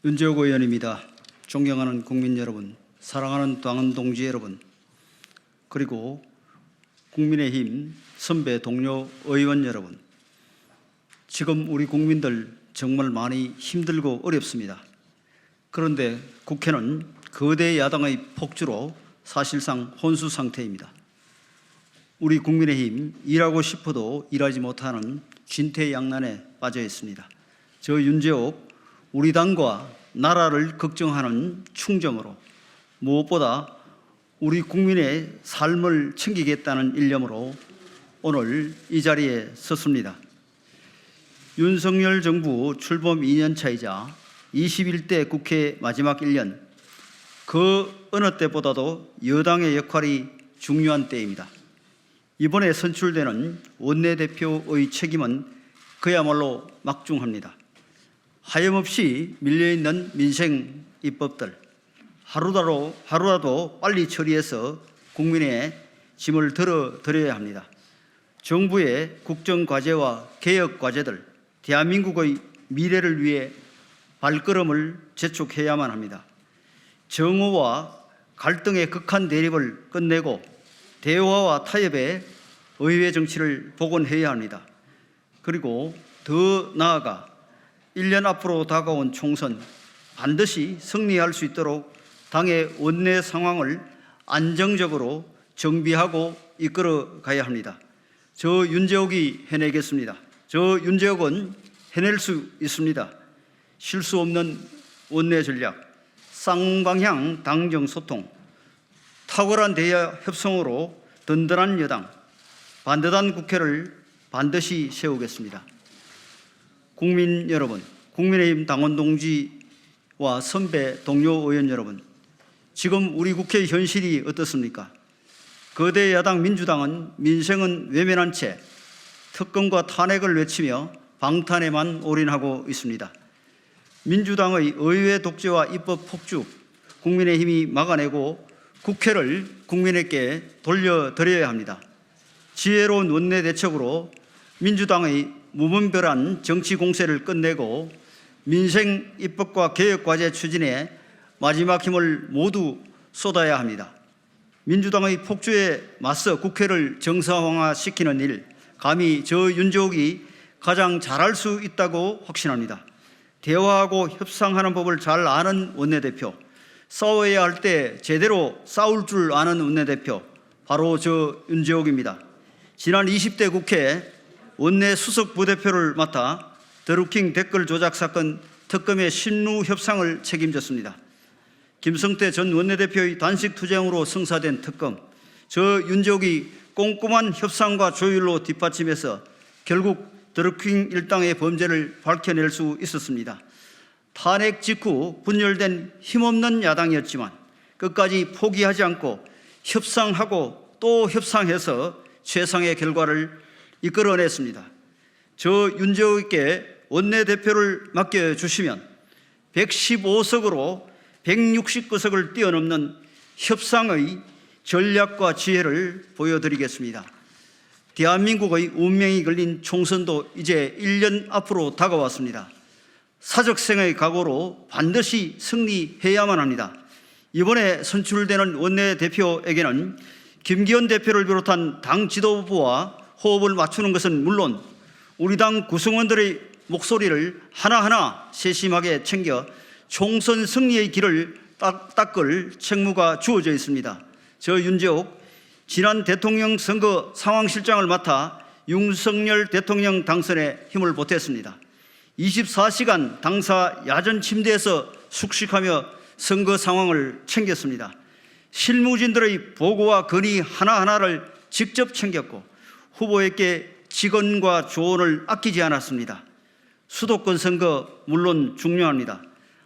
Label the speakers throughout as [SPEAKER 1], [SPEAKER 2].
[SPEAKER 1] 윤재욱 의원입니다. 존경하는 국민 여러분, 사랑하는 당원 동지 여러분, 그리고 국민의힘 선배 동료 의원 여러분, 지금 우리 국민들 정말 많이 힘들고 어렵습니다. 그런데 국회는 거대 야당의 폭주로 사실상 혼수 상태입니다. 우리 국민의힘 일하고 싶어도 일하지 못하는 진퇴양난에 빠져 있습니다. 저 윤재욱 우리 당과 나라를 걱정하는 충정으로 무엇보다 우리 국민의 삶을 챙기겠다는 일념으로 오늘 이 자리에 섰습니다. 윤석열 정부 출범 2년 차이자 21대 국회 마지막 1년, 그 어느 때보다도 여당의 역할이 중요한 때입니다. 이번에 선출되는 원내대표의 책임은 그야말로 막중합니다. 하염없이 밀려있는 민생 입법들 하루라도 빨리 처리해서 국민의 짐을 덜어드려야 합니다. 정부의 국정과제와 개혁과제들, 대한민국의 미래를 위해 발걸음을 재촉해야만 합니다. 정오와 갈등의 극한 대립을 끝내고 대화와 타협의 의회 정치를 복원해야 합니다. 그리고 더 나아가 1년 앞으로 다가온 총선 반드시 승리할 수 있도록 당의 원내 상황을 안정적으로 정비하고 이끌어 가야 합니다. 저 윤재욱이 해내겠습니다. 저 윤재욱은 해낼 수 있습니다. 실수 없는 원내 전략, 쌍방향 당정 소통, 탁월한 대화 협상으로 든든한 여당, 반듯한 국회를 반드시 세우겠습니다. 국민 여러분, 국민의힘 당원 동지와 선배 동료 의원 여러분, 지금 우리 국회의 현실이 어떻습니까? 거대 야당 민주당은 민생은 외면한 채 특검과 탄핵을 외치며 방탄에만 올인하고 있습니다. 민주당의 의회 독재와 입법 폭주, 국민의힘이 막아내고 국회를 국민에게 돌려드려야 합니다. 지혜로운 원내대책으로 민주당의 무분별한 정치 공세를 끝내고 민생 입법과 개혁과제 추진에 마지막 힘을 모두 쏟아야 합니다. 민주당의 폭주에 맞서 국회를 정상화시키는 일, 감히 저 윤재욱이 가장 잘할 수 있다고 확신합니다. 대화하고 협상하는 법을 잘 아는 원내대표, 싸워야 할 때 제대로 싸울 줄 아는 원내대표, 바로 저 윤재욱입니다. 지난 20대 국회 원내 수석 부대표를 맡아 드루킹 댓글 조작 사건 특검의 신루 협상을 책임졌습니다. 김성태 전 원내대표의 단식 투쟁으로 성사된 특검, 저 윤재욱이 꼼꼼한 협상과 조율로 뒷받침해서 결국 드루킹 일당의 범죄를 밝혀낼 수 있었습니다. 탄핵 직후 분열된 힘없는 야당이었지만 끝까지 포기하지 않고 협상하고 또 협상해서 최상의 결과를 이끌어냈습니다. 저 윤재욱께 원내대표를 맡겨주시면 115석으로 169석을 뛰어넘는 협상의 전략과 지혜를 보여드리겠습니다. 대한민국의 운명이 걸린 총선도 이제 1년 앞으로 다가왔습니다. 사적생의 각오로 반드시 승리해야만 합니다. 이번에 선출되는 원내대표에게는 김기현 대표를 비롯한 당 지도부와 호흡을 맞추는 것은 물론 우리 당 구성원들의 목소리를 하나하나 세심하게 챙겨 총선 승리의 길을 닦을 책무가 주어져 있습니다. 저 윤재욱 지난 대통령 선거 상황실장을 맡아 윤석열 대통령 당선에 힘을 보탰습니다. 24시간 당사 야전 침대에서 숙식하며 선거 상황을 챙겼습니다. 실무진들의 보고와 건의 하나하나를 직접 챙겼고 후보에게 직언과 조언을 아끼지 않았습니다. 수도권 선거 물론 중요합니다.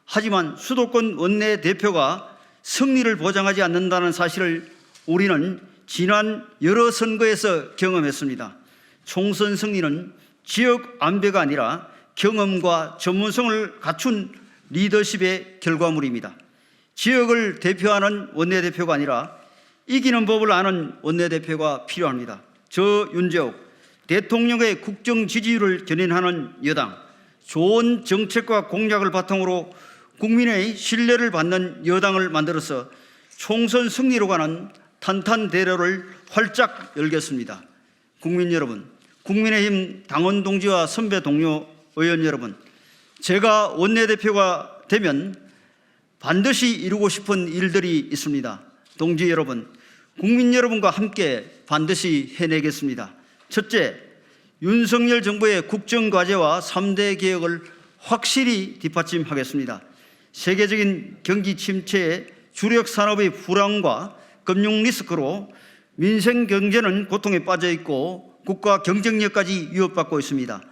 [SPEAKER 1] 하지만 수도권 원내대표가 승리를 보장하지 않는다는 사실을 우리는 지난 여러 선거에서 경험했습니다. 총선 승리는 지역 안배가 아니라 경험과 전문성을 갖춘 리더십의 결과물입니다. 지역을 대표하는 원내대표가 아니라 이기는 법을 아는 원내대표가 필요합니다. 저 윤재욱, 대통령의 국정 지지율을 견인하는 여당, 좋은 정책과 공약을 바탕으로 국민의 신뢰를 받는 여당을 만들어서 총선 승리로 가는 탄탄대로를 활짝 열겠습니다. 국민 여러분, 국민의힘 당원 동지와 선배 동료 의원 여러분, 제가 원내대표가 되면 반드시 이루고 싶은 일들이 있습니다. 동지 여러분, 국민 여러분과 함께 반드시 해내겠습니다. 첫째, 윤석열 정부의 국정과제와 3대 개혁을 확실히 뒷받침하겠습니다. 세계적인 경기 침체에 주력 산업의 불황과 금융 리스크로 민생 경제는 고통에 빠져 있고 국가 경쟁력까지 위협받고 있습니다.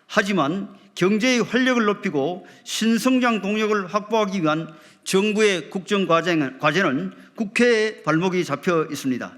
[SPEAKER 1] 하지만 경제의 활력을 높이고 신성장 동력을 확보하기 위한 정부의 국정과제는 국회에 발목이 잡혀 있습니다.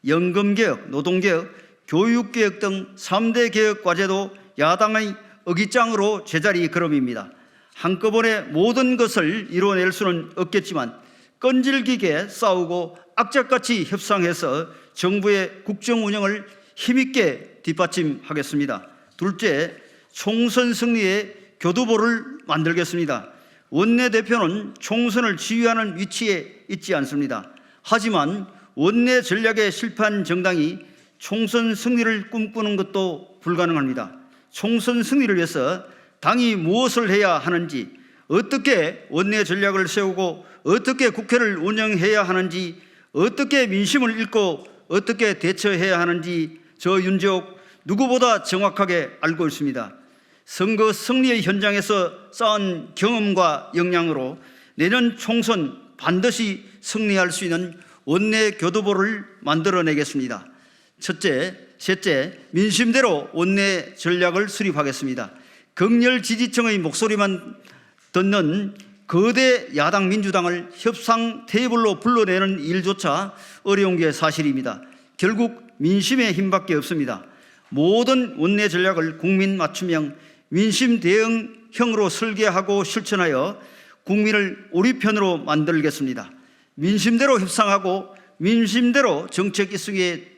[SPEAKER 1] 연금개혁, 노동개혁, 교육개혁 등 3대 개혁 과제도 야당의 어깃장으로 제자리 걸음입니다. 한꺼번에 모든 것을 이뤄낼 수는 없겠지만 끈질기게 싸우고 악착같이 협상해서 정부의 국정 운영을 힘있게 뒷받침하겠습니다. 둘째, 총선 승리의 교두보를 만들겠습니다. 원내대표는 총선을 지휘하는 위치에 있지 않습니다. 하지만 원내 전략에 실패한 정당이 총선 승리를 꿈꾸는 것도 불가능합니다. 총선 승리를 위해서 당이 무엇을 해야 하는지, 어떻게 원내 전략을 세우고 어떻게 국회를 운영해야 하는지, 어떻게 민심을 읽고 어떻게 대처해야 하는지 저 윤재옥 누구보다 정확하게 알고 있습니다. 선거 승리의 현장에서 쌓은 경험과 역량으로 내년 총선 반드시 승리할 수 있는 원내 교두보를 만들어내겠습니다. 셋째, 민심대로 원내 전략을 수립하겠습니다. 극렬 지지층의 목소리만 듣는 거대 야당 민주당을 협상 테이블로 불러내는 일조차 어려운 게 사실입니다. 결국 민심의 힘밖에 없습니다. 모든 원내 전략을 국민 맞춤형, 민심 대응형으로 설계하고 실천하여 국민을 우리 편으로 만들겠습니다. 민심대로 협상하고 민심대로 정책 이슈에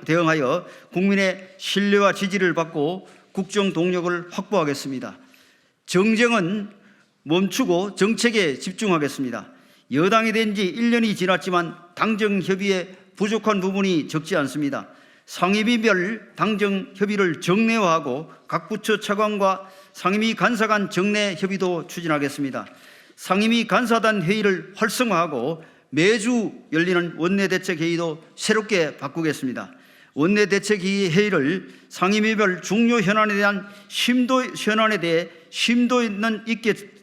[SPEAKER 1] 대응하여 국민의 신뢰와 지지를 받고 국정 동력을 확보하겠습니다. 정쟁은 멈추고 정책에 집중하겠습니다. 여당이 된 지 1년이 지났지만 당정 협의에 부족한 부분이 적지 않습니다. 상임위별 당정 협의를 정례화하고 각 부처 차관과 상임위 간사 간 정례 협의도 추진하겠습니다. 상임위 간사단 회의를 활성화하고 매주 열리는 원내대책회의도 새롭게 바꾸겠습니다. 원내대책회의를 상임위별 중요 현안에 대한 심도 있게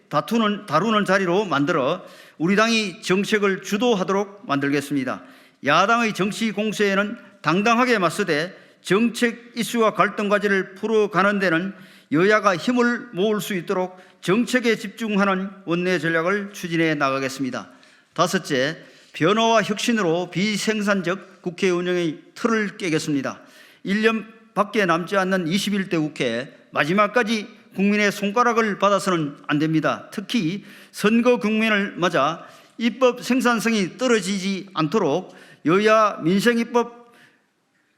[SPEAKER 1] 다루는 자리로 만들어 우리 당이 정책을 주도하도록 만들겠습니다. 야당의 정치 공세에는 당당하게 맞서되 정책 이슈와 갈등 과제를 풀어가는 데는 여야가 힘을 모을 수 있도록 정책에 집중하는 원내 전략을 추진해 나가겠습니다. 다섯째, 변화와 혁신으로 비생산적 국회 운영의 틀을 깨겠습니다. 1년밖에 남지 않는 21대 국회 마지막까지 국민의 손가락을 받아서는 안 됩니다. 특히 선거 국면을 맞아 입법 생산성이 떨어지지 않도록 여야 민생입법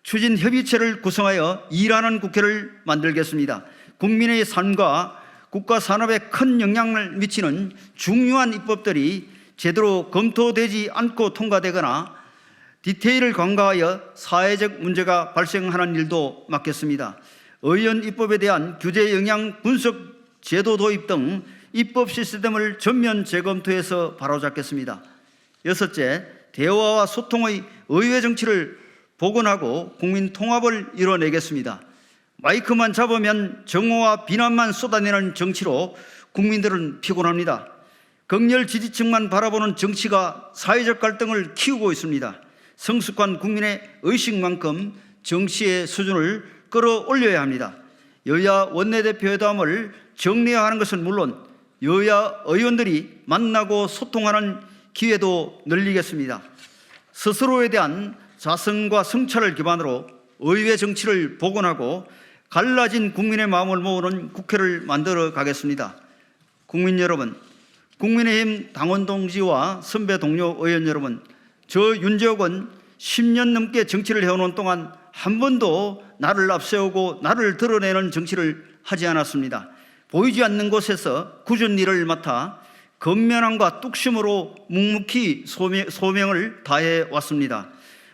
[SPEAKER 1] 추진 협의체를 구성하여 일하는 국회를 만들겠습니다. 국민의 삶과 국가 산업에 큰 영향을 미치는 중요한 입법들이 제대로 검토되지 않고 통과되거나 디테일을 간과하여 사회적 문제가 발생하는 일도 막겠습니다. 의원 입법에 대한 규제 영향 분석 제도 도입 등 입법 시스템을 전면 재검토해서 바로잡겠습니다. 여섯째, 대화와 소통의 의회 정치를 복원하고 국민 통합을 이뤄내겠습니다. 마이크만 잡으면 정오와 비난만 쏟아내는 정치로 국민들은 피곤합니다. 극렬 지지층만 바라보는 정치가 사회적 갈등을 키우고 있습니다. 성숙한 국민의 의식만큼 정치의 수준을 끌어올려야 합니다. 여야 원내대표회담을 정례화하는 것은 물론 여야 의원들이 만나고 소통하는 기회도 늘리겠습니다. 스스로에 대한 자성과 성찰을 기반으로 의회 정치를 복원하고 갈라진 국민의 마음을 모으는 국회를 만들어 가겠습니다. 국민 여러분, 국민의힘 당원 동지와 선배 동료 의원 여러분, 저 윤재옥은 10년 넘게 정치를 해오는 동안 한 번도 나를 앞세우고 나를 드러내는 정치를 하지 않았습니다. 보이지 않는 곳에서 굳은 일을 맡아 건면함과 뚝심으로 묵묵히 소명을 다해 왔습니다.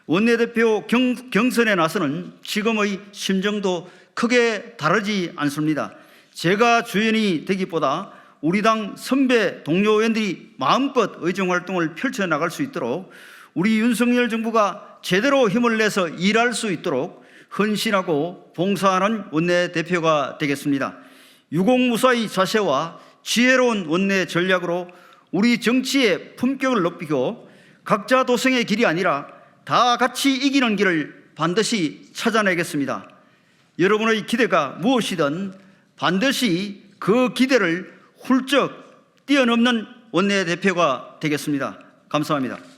[SPEAKER 1] 원내대표 경선에 나서는 지금의 심정도 크게 다르지 않습니다. 제가 주연이 되기보다 우리 당 선배 동료 의원들이 마음껏 의정활동을 펼쳐나갈 수 있도록 우리 윤석열 정부가 제대로 힘을 내서 일할 수 있도록 헌신하고 봉사하는 원내대표가 되겠습니다. 유공무사의 자세와 지혜로운 원내 전략으로 우리 정치의 품격을 높이고 각자 도생의 길이 아니라 다 같이 이기는 길을 반드시 찾아내겠습니다. 여러분의 기대가 무엇이든 반드시 그 기대를 훌쩍 뛰어넘는 원내대표가 되겠습니다. 감사합니다.